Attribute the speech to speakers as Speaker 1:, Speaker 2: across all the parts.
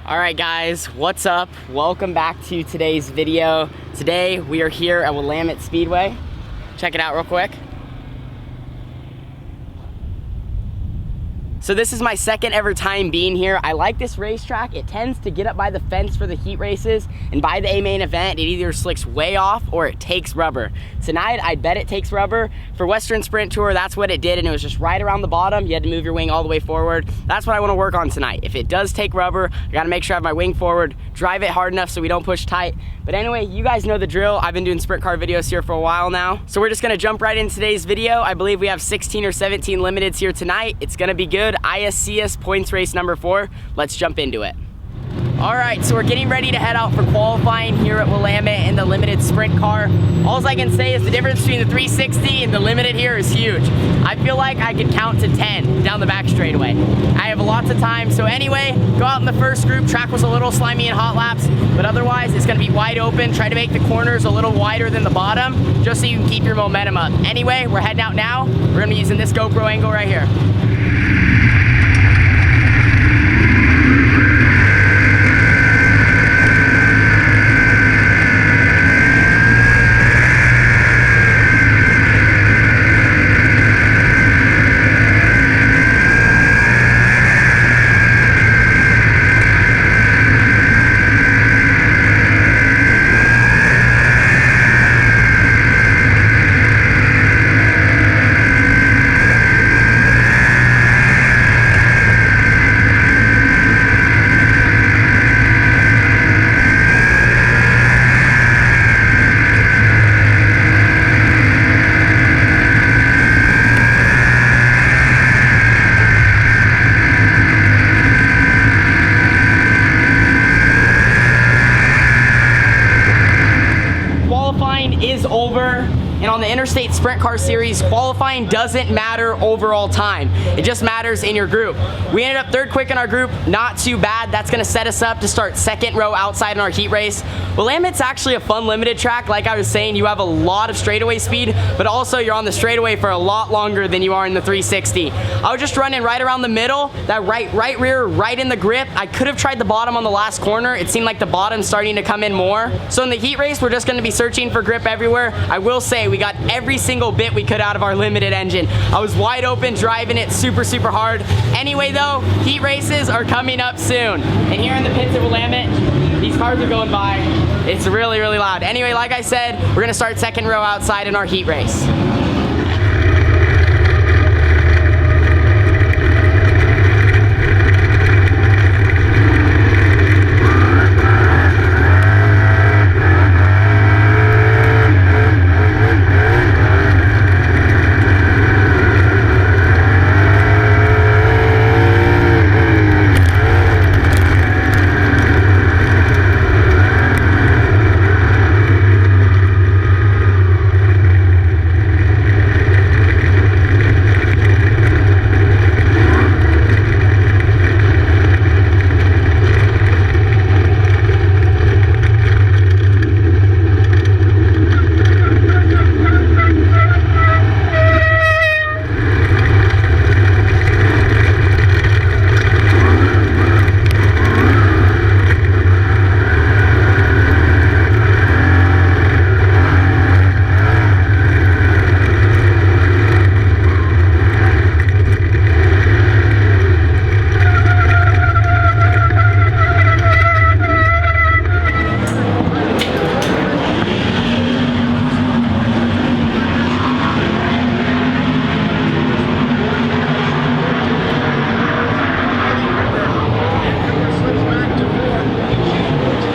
Speaker 1: All right guys, what's up? Welcome back to today's video. Today we are here at Willamete Speedway. Check it out real quick. So this is my second ever time being here. I like this racetrack. It tends to get up by the fence for the heat races, and by the A main event, it either slicks way off or it takes rubber. Tonight, I bet it takes rubber. For Western Sprint Tour, that's what it did, and it was just right around the bottom. You had to move your wing all the way forward. That's what I wanna work on tonight. If it does take rubber, I gotta make sure I have my wing forward, drive it hard enough so we don't push tight. But anyway, you guys know the drill. I've been doing sprint car videos here for a while now. So we're just gonna jump right into today's video. I believe we have 16 or 17 limiteds here tonight. It's gonna be good. ISCS points race number 4. Let's jump into it. All right, so we're getting ready to head out for qualifying here at Willamette in the limited sprint car. All I can say is the difference between the 360 and the limited here is huge. I feel like I could count to 10 down the back straightaway. I have lots of time, so anyway, go out in the first group. Track was a little slimy in hot laps, but otherwise it's gonna be wide open. Try to make the corners a little wider than the bottom, just so you can keep your momentum up. Anyway, we're heading out now. We're gonna be using this GoPro angle right here. Is over, and on the Interstate Sprint Car Series, qualifying doesn't matter overall time. It just matters in your group. We ended up third quick in our group, not too bad. That's gonna set us up to start second row outside in our heat race. Willamette's actually a fun limited track. Like I was saying, you have a lot of straightaway speed, but also you're on the straightaway for a lot longer than you are in the 360. I was just running right around the middle, that right rear, right in the grip. I could have tried the bottom on the last corner. It seemed like the bottom's starting to come in more. So in the heat race, we're just gonna be searching for grip everywhere. I will say we got every single bit we could out of our limited engine. I was wide open driving it super hard. Anyway though, heat races are coming up soon. And here in the pits at Willamette, these cars are going by. It's really loud. Anyway, like I said, we're gonna start second row outside in our heat race.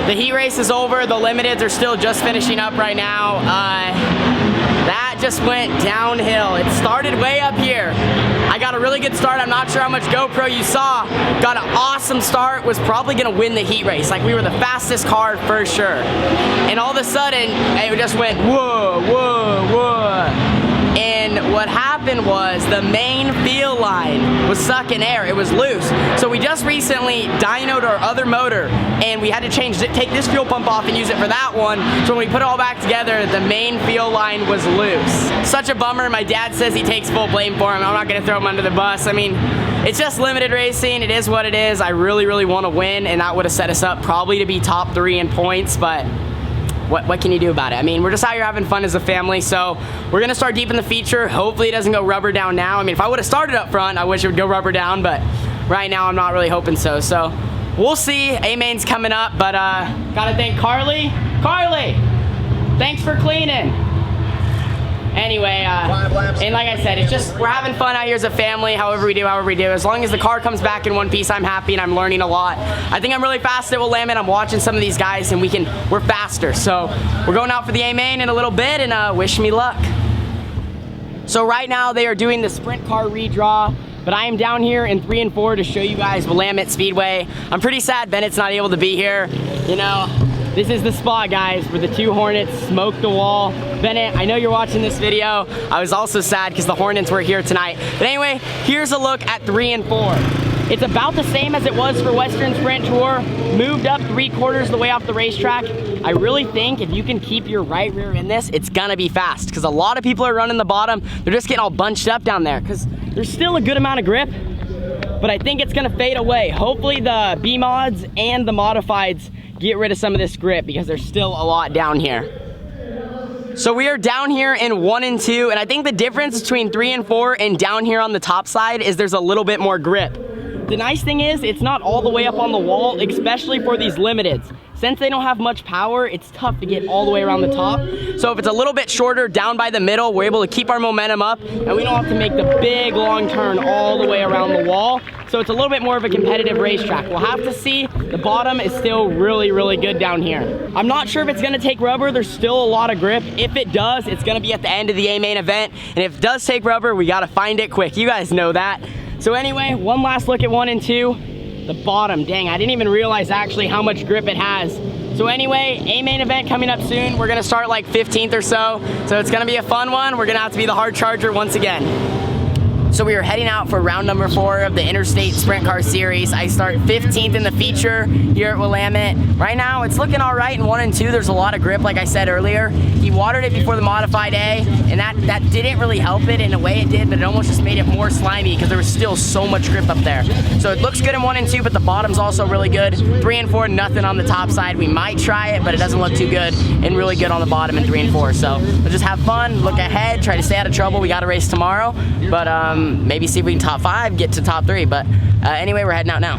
Speaker 1: The heat race is over. The limiteds are still just finishing up right now. That just went downhill. It started way up here. I got a really good start. I'm not sure how much GoPro you saw. Got an awesome start. Was probably gonna win the heat race. Like, we were the fastest car for sure. And all of a sudden, it just went whoa. And what happened was the main field line was sucking air. It was loose. So we just recently dynoed our other motor, and we had to take this fuel pump off and use it for that one. So when we put it all back together, the main field line was loose. Such a bummer. My dad says he takes full blame for him. I'm not gonna throw him under the bus. I mean, it's just limited racing. It is what it is. I really, really want to win, and that would have set us up probably to be top 3 in points, but what can you do about it? I mean, we're just out here having fun as a family, so we're gonna start deep in the feature. Hopefully it doesn't go rubber down now. I mean, if I would have started up front, I wish it would go rubber down, but right now I'm not really hoping so. So we'll see. A-main's coming up, but gotta thank Carly. Carly, thanks for cleaning. Anyway, and like I said, it's just, we're having fun out here as a family, however we do. As long as the car comes back in one piece, I'm happy, and I'm learning a lot. I think I'm really fast at Willamette. I'm watching some of these guys, and we're faster. So we're going out for the A-main in a little bit, and wish me luck. So right now, they are doing the sprint car redraw, but I am down here in 3 and 4 to show you guys Willamette Speedway. I'm pretty sad Bennett's not able to be here. You know, this is the spot, guys, where the 2 Hornets smoked the wall. Bennett, I know you're watching this video. I was also sad because the Hornets were here tonight. But anyway, here's a look at 3 and 4. It's about the same as it was for Western Sprint Tour, moved up 3/4 of the way off the racetrack. I really think if you can keep your right rear in this, it's gonna be fast, because a lot of people are running the bottom. They're just getting all bunched up down there, because there's still a good amount of grip, but I think it's gonna fade away. Hopefully the B-mods and the modifieds get rid of some of this grip, because there's still a lot down here. So we are down here in 1 and 2, and I think the difference between 3 and 4 and down here on the top side is there's a little bit more grip. The nice thing is it's not all the way up on the wall, especially for these limiteds. Since they don't have much power, it's tough to get all the way around the top. So if it's a little bit shorter down by the middle, we're able to keep our momentum up, and we don't have to make the big long turn all the way around the wall. So it's a little bit more of a competitive racetrack. We'll have to see. The bottom is still really, really good down here. I'm not sure if it's gonna take rubber. There's still a lot of grip. If it does, it's gonna be at the end of the A-main event. And if it does take rubber, we gotta find it quick. You guys know that. So anyway, one last look at 1 and 2. The bottom, dang, I didn't even realize actually how much grip it has. So anyway, A-main event coming up soon. We're gonna start like 15th or so. So it's gonna be a fun one. We're gonna have to be the hard charger once again. So we are heading out for round number 4 of the Interstate Sprint Car Series. I start 15th in the feature here at Willamette. Right now, it's looking all right in 1 and 2. There's a lot of grip, like I said earlier. He watered it before the modified A, and that didn't really help it. In a way it did, but it almost just made it more slimy because there was still so much grip up there. So it looks good in 1 and 2, but the bottom's also really good. 3 and 4, nothing on the top side. We might try it, but it doesn't look too good, and really good on the bottom in 3 and 4. So we'll just have fun, look ahead, try to stay out of trouble. We got a race tomorrow, but maybe see if we can top 5, get to top 3. But anyway, we're heading out now.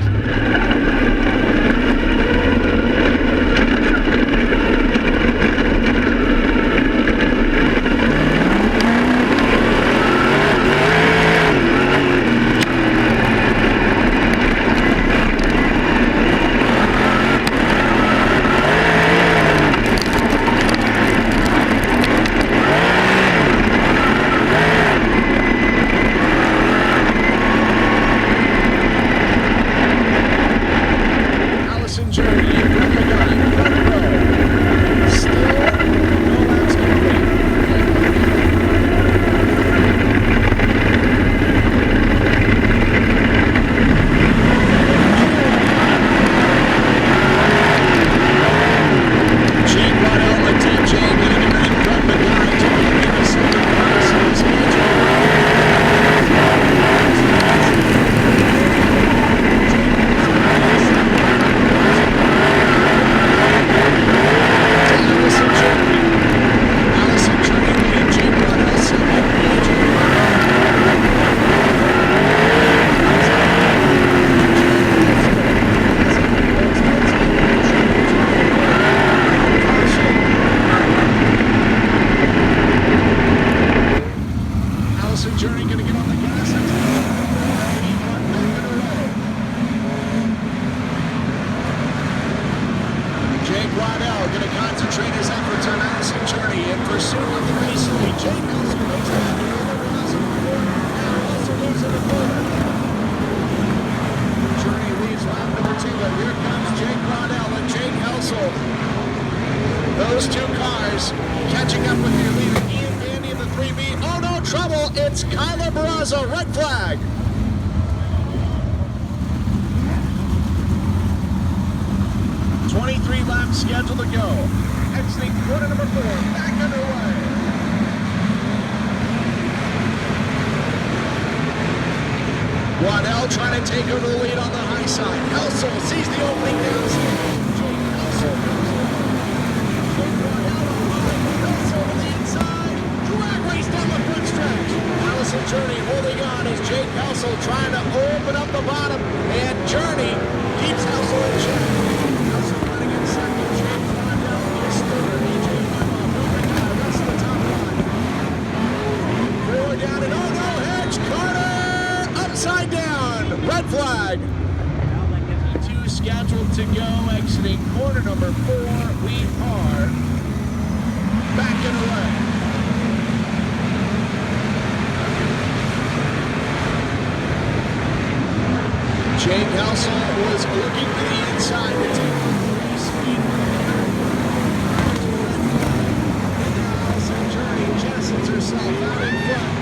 Speaker 2: Those 2 cars catching up with you, leaving Ian Vandy in the 3B. Oh no, trouble. It's Kyla Barraza, red flag. .23 laps scheduled to go. Exiting corner number 4, back underway. Waddell trying to take over the lead on the high side. Helsel sees the opening downside. Jake Helsel goes along. Waddell alone. Helsel to the inside. Drag race down the front stretch. Allison Journey holding on as Jake Helsel trying to open up the bottom. And Journey keeps Helsel in check. Helsel running in second. Jake Waddell is third. AJ Harbaugh moving down the rest of the top line. Forward down and oh no, Hedge Carter! Upside down, red flag. 2 scheduled to go, exiting corner number 4. We are back and away. Jake Helsel was looking to the inside to take the speed. Allison Journey chastens herself out in front.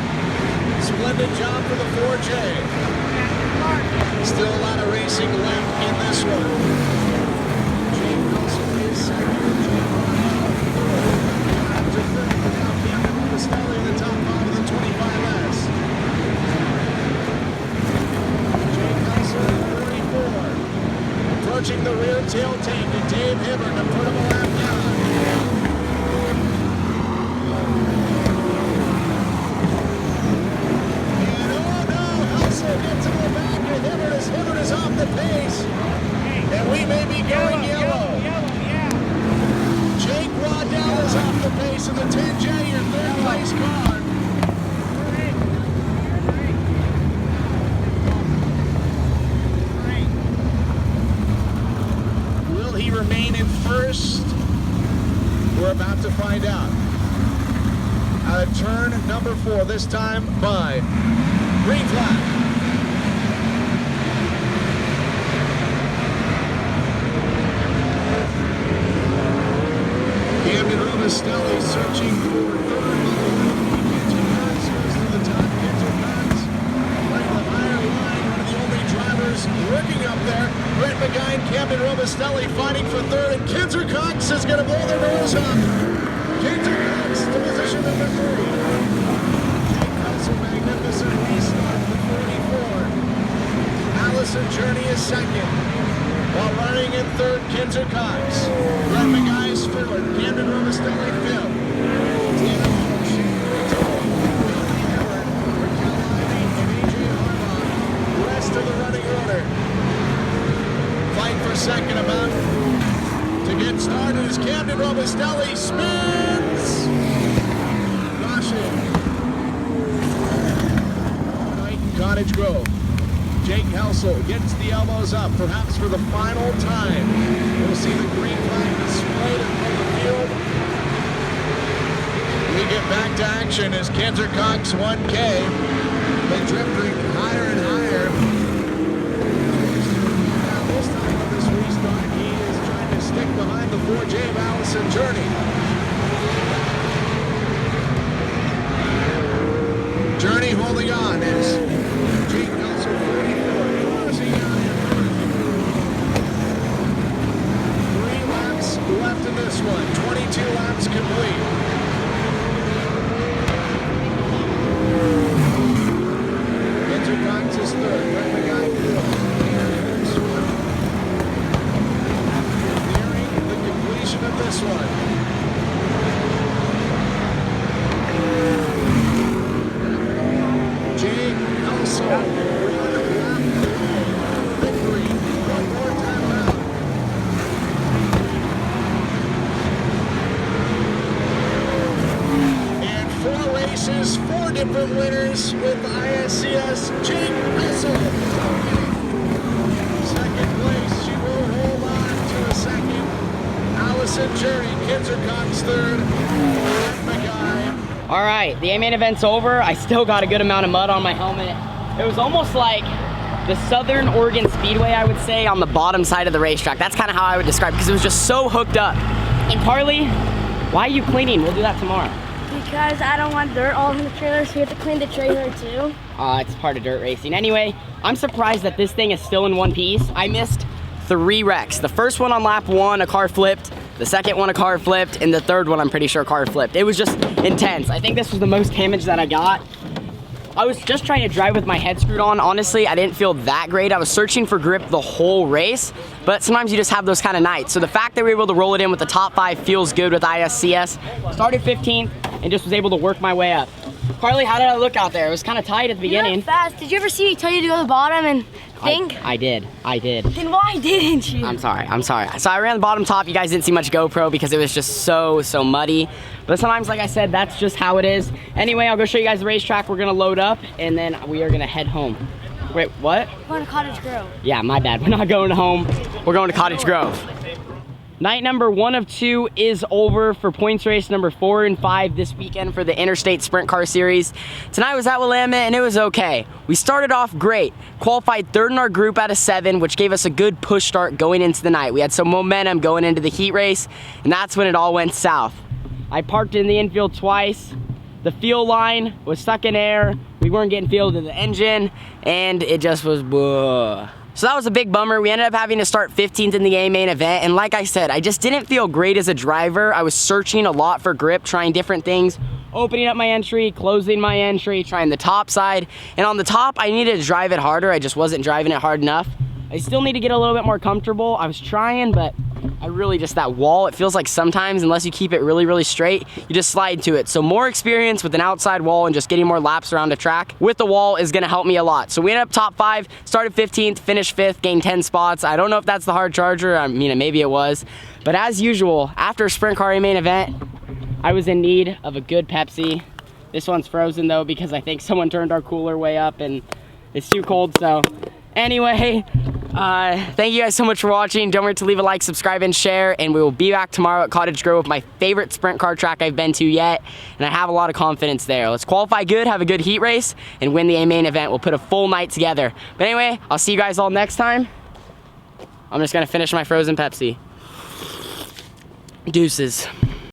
Speaker 2: Splendid job for the 4J. Still a lot of racing left in this one. Jake Helsel is second. After third, now Cameron Monastelli in the top 5 of the 25S. Jake Helsel, 34. Approaching the rear tail tank to Dave Hibbert to put him a lap down. Gets in the back, and Hibbert is off the pace. And we may be going yellow. Jake Waddell is off the pace in the 10J, your third place car. Will he remain in first? We're about to find out. Out of turn number 4, this time by green flag. Monastelli searching for third. Kenton Knox goes to the top. Kenton Knox running the higher line. One of the only drivers working up there. Brett McGuy and Camden Robustelli fighting for third. And Kinzer Cox is going to blow their nose up. Kinzer Cox to position number 3. Jake Helsel, magnificent restart for 44. Allison Journey is second. While running in third, Kinzer Cox. Brett McGuy is fourth. Camden Robustelli fifth. Rest of the running order. Fight for second about to get started as Camden Robustelli spins. Caution. Night in Cottage Grove. Jake Helsel gets the elbows up, perhaps for the final time. We'll see the green flag displayed in the field. We get back to action as Kinzer Cox 1K. Been drifting higher and higher. Now this time on this restart, he is trying to stick behind the 4J of Allison Journey. Journey holding on as Jake Helsel 44, closing out in front. 3 laps left in this one, 22 laps complete. Kinzer Cox is third, Brett McGuy fourth. Nearing the completion of this one. Jake Helsel. Victory. One more time around. And 4 races, 4 different winners with the ISCS. Jake Helsel. Second place. She will hold on to a second. Allison Journey. Kinzer Cox third. Brett McGuy.
Speaker 1: All right, the A main event's over. I still got a good amount of mud on my helmet. It was almost like the Southern Oregon Speedway, I would say, on the bottom side of the racetrack. That's kind of how I would describe it, because it was just so hooked up. And Carly, why are you cleaning? We'll do that tomorrow.
Speaker 3: Because I don't want dirt all in the trailer, so we have to clean the trailer too.
Speaker 1: It's part of dirt racing. Anyway, I'm surprised that this thing is still in one piece. I missed 3 wrecks. The first one on lap 1, a car flipped. The second one, a car flipped. And the third one, I'm pretty sure, car flipped. It was just intense. I think this was the most damage that I got. I was just trying to drive with my head screwed on. Honestly, I didn't feel that great. I was searching for grip the whole race, but sometimes you just have those kind of nights. So the fact that we were able to roll it in with the top 5 feels good with ISCS. Started 15th and just was able to work my way up. Carly, how did I look out there? It was kind of tight at the beginning.
Speaker 3: You went fast. Did you ever see me tell you to go to the bottom and think?
Speaker 1: I did.
Speaker 3: Then why didn't you?
Speaker 1: I'm sorry. So I ran the bottom top. You guys didn't see much GoPro because it was just so muddy. But sometimes, like I said, that's just how it is. Anyway, I'll go show you guys the racetrack. We're gonna load up and then we are gonna head home. Wait, what?
Speaker 3: We're going to Cottage Grove.
Speaker 1: Yeah, my bad. We're not going home. We're going to Cottage Grove. Night number 1 of 2 is over for points race number 4 and 5 this weekend for the Interstate Sprint Car Series. Tonight was at Willamette and it was okay. We started off great. Qualified 3rd in our group out of 7, which gave us a good push start going into the night. We had some momentum going into the heat race, and that's when it all went south. I parked in the infield twice. The fuel line was stuck in air. We weren't getting fuel to the engine, and it just was buh. So that was a big bummer. We ended up having to start 15th in the A main event, and like I said, I just didn't feel great as a driver. I was searching a lot for grip, trying different things, opening up my entry, closing my entry, trying the top side, and on the top, I needed to drive it harder. I just wasn't driving it hard enough. I still need to get a little bit more comfortable. I was trying, but I really just, that wall, it feels like sometimes, unless you keep it really straight, you just slide to it. So more experience with an outside wall and just getting more laps around the track with the wall is gonna help me a lot. So we ended up top 5, started 15th, finished 5th, gained 10 spots. I don't know if that's the hard charger. I mean, maybe it was. But as usual, after a sprint car main event, I was in need of a good Pepsi. This one's frozen though, because I think someone turned our cooler way up and it's too cold, so. Anyway, thank you guys so much for watching. Don't forget to leave a like, subscribe, and share. And we will be back tomorrow at Cottage Grove, my favorite sprint car track I've been to yet. And I have a lot of confidence there. Let's qualify good, have a good heat race, and win the A main event. We'll put a full night together. But anyway, I'll see you guys all next time. I'm just gonna finish my frozen Pepsi. Deuces.